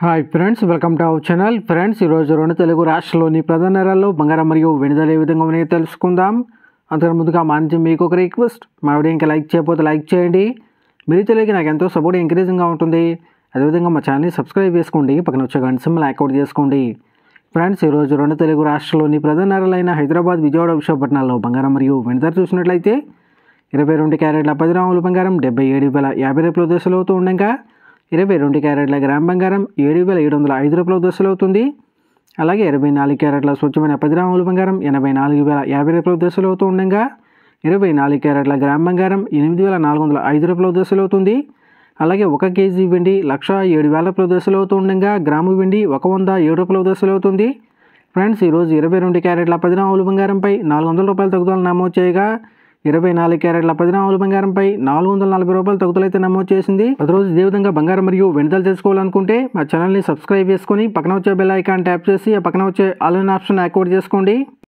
Hi friends, welcome to our channel. Friends, ఈరోజు రెండు తెలుగు రాష్ట్రాల్లోని ప్రధాన నగరాల్లో బంగారం మరియు వెనుదల ఏ విధంగా ఉన్నాయో తెలుసుకుందాం. అంతకు ముందుగా మా నుంచి మీకు ఒక రిక్వెస్ట్, మా వీడియో ఇంకా లైక్ చేయకపోతే లైక్ చేయండి. మీరు తెలియక నాకు ఎంతో సపోర్ట్ ఎంకరేజింగ్గా ఉంటుంది. అదేవిధంగా మా ఛానల్ని సబ్స్క్రైబ్ చేసుకోండి, పక్కన వచ్చే గంట సింబల్ యాక్టివేట్ చేసుకోండి. ఫ్రెండ్స్, ఈరోజు రెండు తెలుగు రాష్ట్రాల్లోని ప్రధాన నగరాలైన హైదరాబాద్, విజయవాడ, విశాఖపట్నాల్లో బంగారం మరియు వెనుదల చూసినట్లయితే 22 క్యారెట్ల 10 గ్రాముల బంగారం 77,050 రూపాయల దశలు అవుతూ ఉండగా 22 క్యారెట్ల గ్రామ్ బంగారం 7,705 రూపాయల దశలు అవుతుంది. అలాగే 24 క్యారెట్ల స్వచ్ఛమైన 10 గ్రాముల బంగారం 84,050 రూపాయల దశలు అవుతూ ఉండగా 24 క్యారెట్ల గ్రామ్ బంగారం 8,405 రూపాయల దశలు అవుతుంది. అలాగే 1 కేజీ వెండి 1,07,000 రూపాయల దశలు అవుతూ ఉండగా గ్రాము వెండి 107 రూపాయల దశలు అవుతుంది. ఫ్రెండ్స్, ఈరోజు 22 క్యారెట్ల 10 గ్రాముల బంగారంపై 400 రూపాయల తగ్గుదల నమోదు చేయగా 24 క్యారెట్ల 10 గ్రాముల బంగారంపై 440 రూపాయల తగ్గుదల అయితే నమోదు చేసింది. ప్రతిరోజు ఇదే విధంగా బంగారం మరియు వెనుదల తెలుసుకోవాలనుకుంటే మా ఛానల్ని సబ్స్క్రైబ్ చేసుకొని పక్కన వచ్చే బెల్ ఐకాన్ ట్యాప్ చేసి ఆ పక్కన వచ్చే ఆల్ ఇన్ ఆప్షన్ యాక్టివేట్ చేసుకోండి.